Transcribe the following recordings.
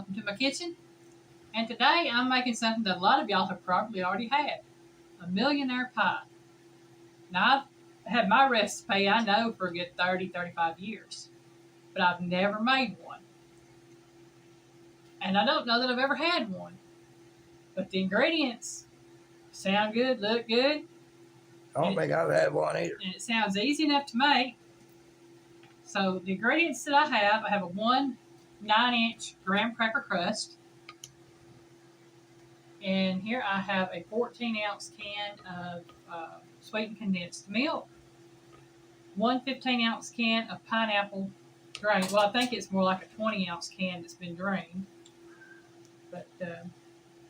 welcome to my kitchen. And today I'm making something that a lot of y'all have probably already had, a millionaire pie. Now I've had my recipe, I know, for a good 30, 35 years, but I've never made one. And I don't know that I've ever had one, but the ingredients sound good, look good. I don't think I've had one either. And it sounds easy enough to make. So the ingredients that I have a 1 9-inch graham cracker crust. And here I have a 14-ounce can of sweetened condensed milk, 1 15-ounce can of pineapple drained. Well, I think it's more like a 20-ounce can that's been drained. But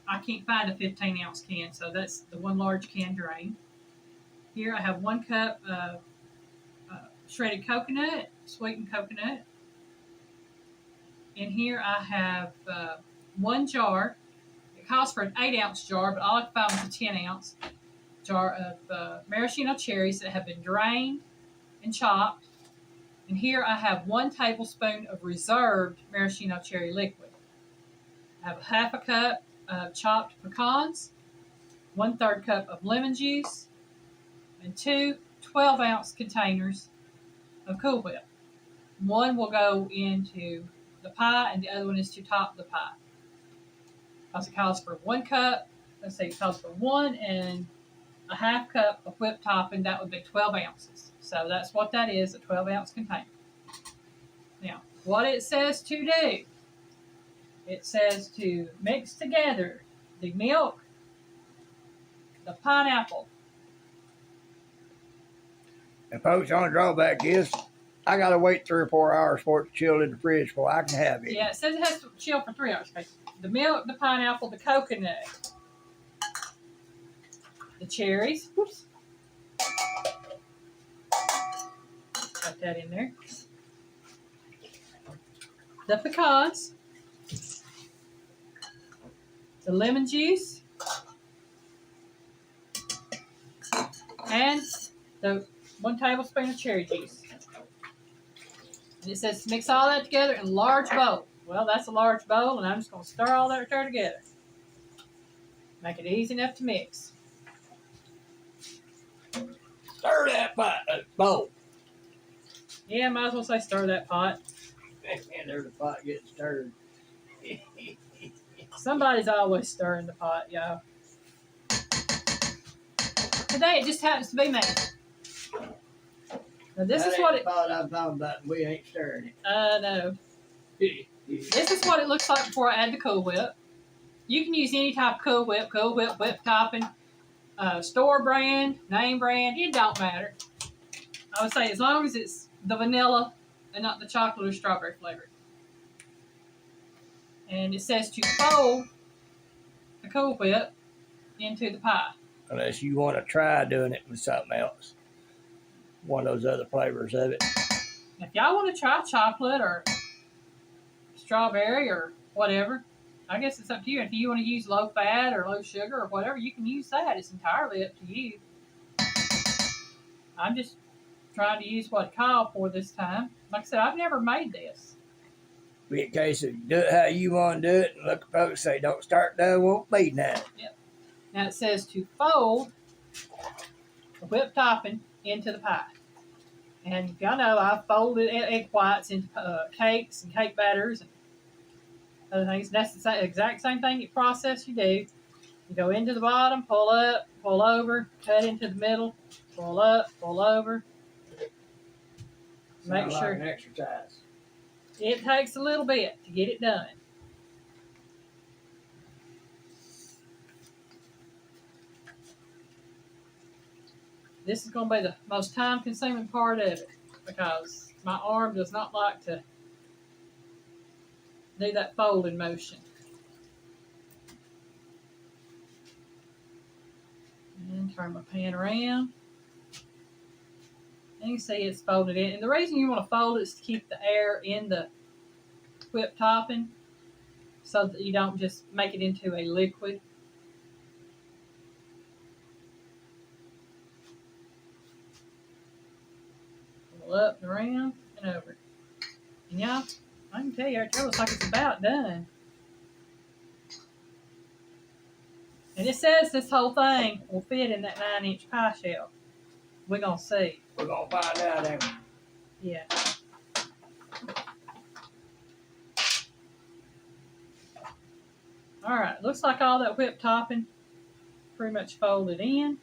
I can't find a 15-ounce can, so that's the one large can drained. Here I have 1 cup of shredded coconut, sweetened coconut. And here I have 1 jar. It calls for an 8-ounce jar, but all I found was a 10-ounce jar of maraschino cherries that have been drained and chopped. And here I have 1 tablespoon of reserved maraschino cherry liquid. I have 1/2 cup of chopped pecans, 1/3 cup of lemon juice, and 2 12-ounce containers of Cool Whip. One will go into the pie, and the other one is to top the pie. Because it calls for 1 cup, let's see, it calls for 1 1/2 cup of whipped topping. That would be 12 ounces. So that's what that is, a 12-ounce container. Now, what it says to do, it says to mix together the milk, the pineapple. And folks, the only drawback is I gotta wait 3 or 4 hours for it to chill in the fridge before I can have it. Yeah, it says it has to chill for 3 hours. The milk, the pineapple, the coconut, the cherries. Whoops. Got that in there. The pecans, the lemon juice, and the 1 tablespoon of cherry juice. And it says mix all that together in a large bowl. Well, that's a large bowl, and I'm just going to stir all that together. Make it easy enough to mix. Stir that bowl. Yeah, might as well say stir that pot. And there's the pot getting stirred. Somebody's always stirring the pot, y'all. Today it just happens to be me. Now this is what it. Pot I'm talking about, and we ain't stirring it. I know. This is what it looks like before I add the Cool Whip. You can use any type of Cool Whip, whip topping, store brand, name brand. It don't matter. I would say as long as it's the vanilla and not the chocolate or strawberry flavor. And it says to fold the Cool Whip into the pie. Unless you want to try doing it with something else. One of those other flavors of it. If y'all want to try chocolate or strawberry or whatever, I guess it's up to you. If you want to use low fat or low sugar or whatever, you can use that. It's entirely up to you. I'm just trying to use what it called for this time. Like I said, I've never made this. Be a case of do it how you want to do it, and look at folks say, don't start done, won't be now. Yep. Now it says to fold the whipped topping into the pie. And y'all know I've folded egg whites into cakes and cake batters and other things. That's the exact same thing you process you do. You go into the bottom, pull up, pull over, cut into the middle, pull up, pull over. Make sure. Like an exercise. It takes a little bit to get it done. This is going to be the most time-consuming part of it because my arm does not like to do that folding motion. And turn my pan around. And you can see it's folded in. And the reason you want to fold it is to keep the air in the whipped topping so that you don't just make it into a liquid. Pull up and around and over. And y'all, I can tell you, it looks like it's about done. And it says this whole thing will fit in that 9-inch pie shell. We're going to see. We're going to find out, ain't we? Yeah. All right. Looks like all that whipped topping pretty much folded in.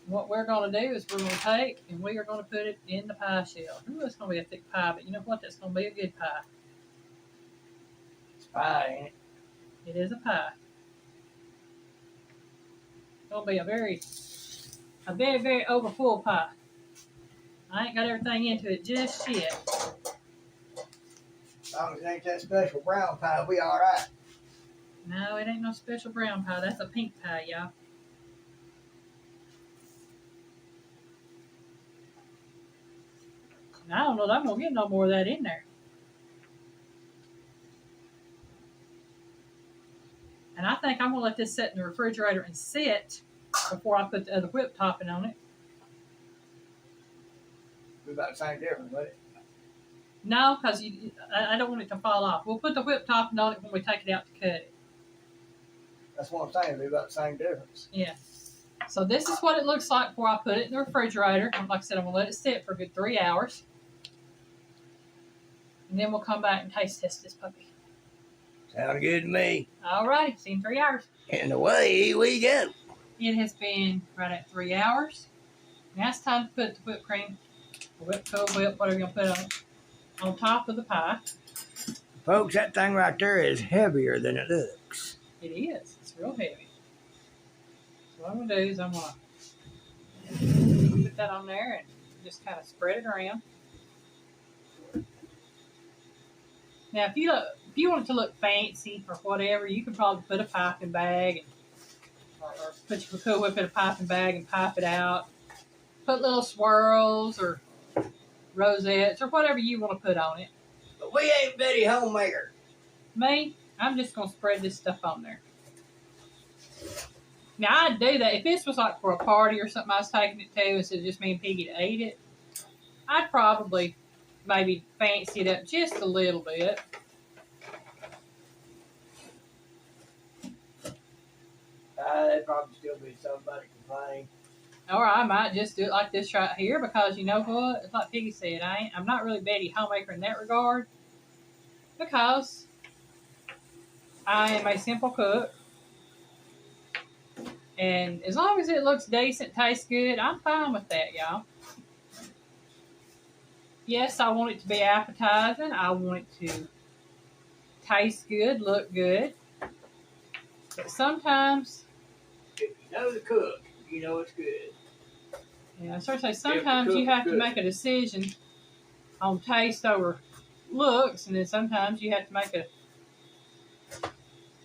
What we're going to do is we're going to take and we are going to put it in the pie shell. Ooh, it's going to be a thick pie, but you know what? That's going to be a good pie. It's pie, ain't it? It is a pie. It's going to be a very, very overfull pie. I ain't got everything into it just yet. As long as it ain't that special brown pie, we all right. No, it ain't no special brown pie. That's a pink pie, y'all. And I don't know that I'm going to get no more of that in there. And I think I'm going to let this sit in the refrigerator and sit before I put the other whipped topping on it. We about the same difference, buddy. No, because I don't want it to fall off. We'll put the whipped topping on it when we take it out to cut it. That's what I'm saying. We about the same difference. Yeah. So this is what it looks like before I put it in the refrigerator. Like I said, I'm going to let it sit for a good 3 hours. And then we'll come back and taste test this puppy. Sound good to me. All right. See you in 3 hours. And away we go. It has been right at 3 hours. Now it's time to put the whipped cream, or whipped Cool Whip, whatever you're going to put on it, on top of the pie. Folks, that thing right there is heavier than it looks. It is. It's real heavy. So what I'm going to do is I'm going to put that on there and just kind of spread it around. Now, if you want it to look fancy or whatever, you can probably put a piping bag or put your Cool Whip in a piping bag and pipe it out. Put little swirls or rosettes or whatever you want to put on it. But we ain't Betty Homemaker. Me, I'm just going to spread this stuff on there. Now, I'd do that. If this was like for a party or something I was taking it to, instead of just me and Piggy to eat it, I'd probably maybe fancy it up just a little bit. There'd probably still be somebody complaining. Or I might just do it like this right here because you know what? It's like Piggy said, I'm not really Betty Homemaker in that regard because I am a simple cook. And as long as it looks decent, tastes good, I'm fine with that, y'all. Yes, I want it to be appetizing. I want it to taste good, look good. But sometimes, If you know the cook, you know it's good. yeah, I sort of say sometimes you have to make a decision on taste over looks, and then sometimes you have to make a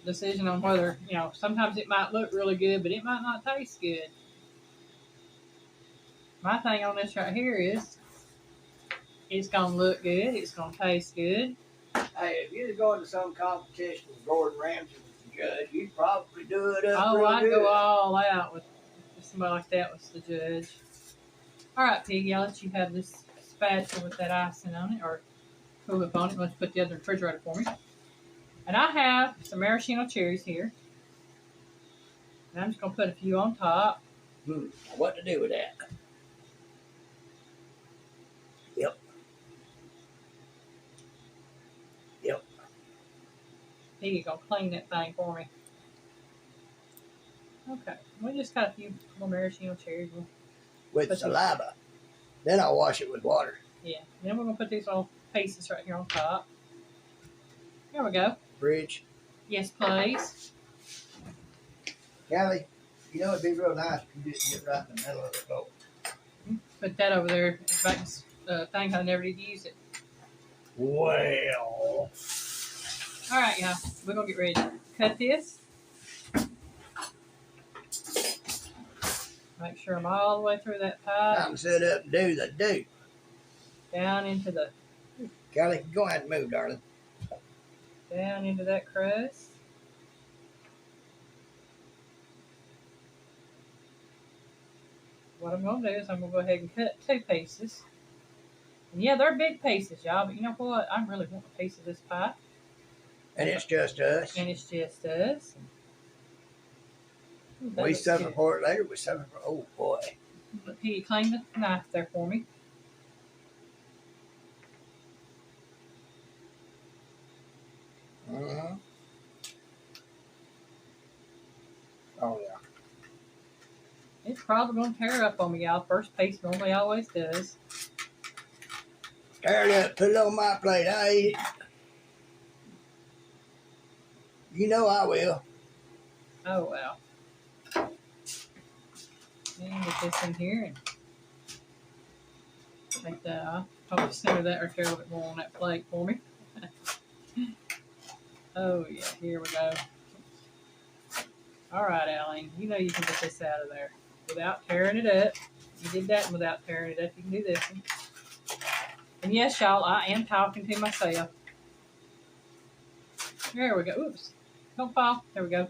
decision on whether, sometimes it might look really good, but it might not taste good. My thing on this right here is it's going to look good, it's going to taste good. Hey, if you're going to some competition with Gordon Ramsay with the judge, you'd probably do it up real I'd good. go all out with somebody like that was the judge. All right, Piggy, I'll let you have this spatula with that icing on it, or Cool Whip on it. Let's put the other in the refrigerator for me. And I have some maraschino cherries here. And I'm just going to put a few on top. What to do with that? Yep. Piggy going to clean that thing for me. Okay, we just got a few more maraschino cherries. With saliva. Then I'll wash it with water. Yeah, then we're going to put these little pieces right here on top. There we go. Fridge. Yes, please. Callie, it'd be real nice if you didn't get right in the middle of the boat. Put that over there. Back thing I never did use it. Well. All right, y'all. We're going to get ready to cut this. Make sure I'm all the way through that pie. Time to set up and do the do. Down into the... Callie, go ahead and move, darling. Down into that crust. What I'm going to do is I'm going to go ahead and cut 2 pieces. And yeah, they're big pieces, y'all, but you know what? I really want a piece of this pie. And it's just us. And it's just us. Ooh, that We looks suffer good. for it later. We suffer for, oh boy. Can you clean the knife there for me? Mm-hmm. Oh, yeah. It's probably going to tear up on me, y'all. First piece normally always does. Tear it up, put it on my plate. I eat it. You know I will. Oh, well. Get this in here and take that off. Probably center that right there a little bit more on that plate for me. Oh, yeah. Here we go. All right, Alyne. You know you can get this out of there without tearing it up. You did that one without tearing it up. You can do this one. And yes, y'all, I am talking to myself. There we go. Oops. Don't fall. There we go.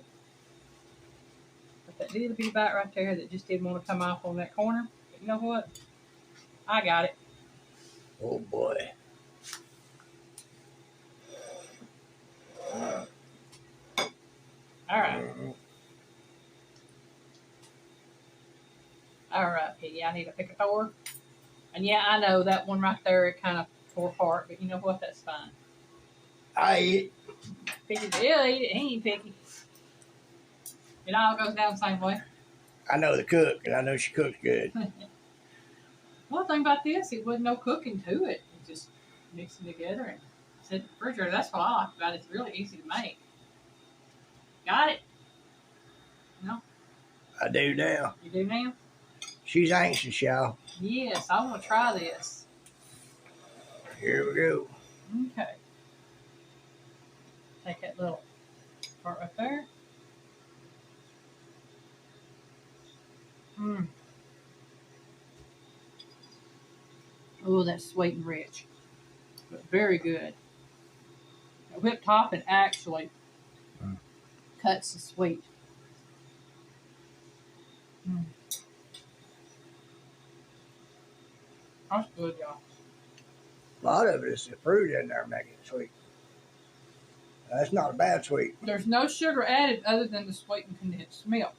Got that little bitty bite right there that just didn't want to come off on that corner. But you know what? I got it. Oh, boy. All right. Mm-hmm. All right, Piggy. I need to pick a Thor. And yeah, I know that one right there, it kind of tore apart. But you know what? That's fine. I eat Piggy, he'll eat it. He ain't picky. It all goes down the same way. I know the cook, and I know she cooks good. One thing about this, it wasn't no cooking to it. It just mixed them together and set in the refrigerator. That's what I like about it. It's really easy to make. Got it? No? I do now. You do now? She's anxious, y'all. Yes, I want to try this. Here we go. Okay. Take that little part right there. Mmm. Oh, that's sweet and rich. But very good. The whipped topping actually cuts the sweet. Mm. That's good, y'all. A lot of it is the fruit in there making it sweet. That's not a bad sweet. There's no sugar added other than the sweetened condensed milk.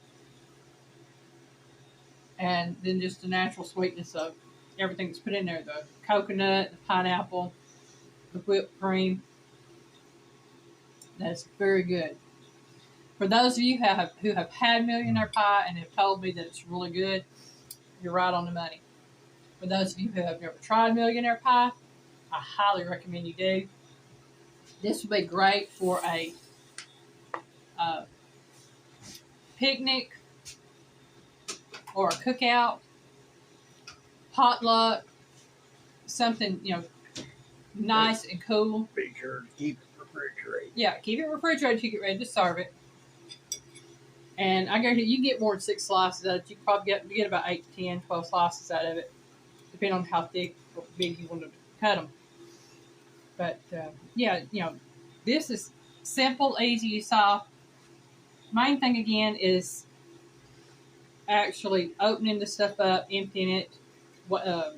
And then just the natural sweetness of everything that's put in there. The coconut, the pineapple, the whipped cream. That's very good. For those of you who have had Millionaire Pie and have told me that it's really good, you're right on the money. For those of you who have never tried Millionaire Pie, I highly recommend you do. This would be great for a picnic or a cookout, potluck, something, nice and cool. Be sure to keep it refrigerated. Yeah, keep it refrigerated to get ready to serve it. And I guarantee you can get more than 6 slices out of it. You probably get about 8 to 10, 12 slices out of it, depending on how thick or big you want to cut them. But, this is simple, easy, you saw. Main thing, again, is actually opening the stuff up, emptying it,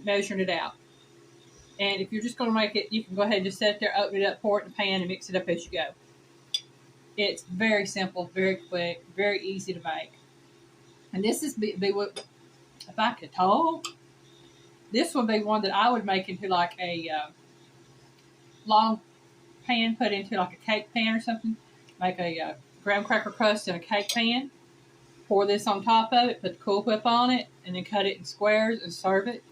measuring it out. And if you're just going to make it, you can go ahead and just set it there, open it up, pour it in the pan, and mix it up as you go. It's very simple, very quick, very easy to make. And this is be what, if I could talk, this would be one that I would make into like a long pan, put into like a cake pan or something. Make a graham cracker crust in a cake pan. Pour this on top of it, put the Cool Whip on it, and then cut it in squares and serve it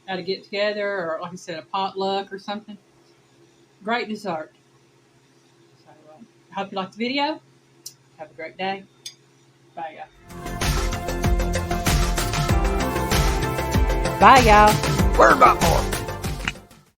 at a get together or, like I said, a potluck or something. Great dessert. So I hope you liked the video. Have a great day. Bye, y'all. Bye, y'all. Where about more?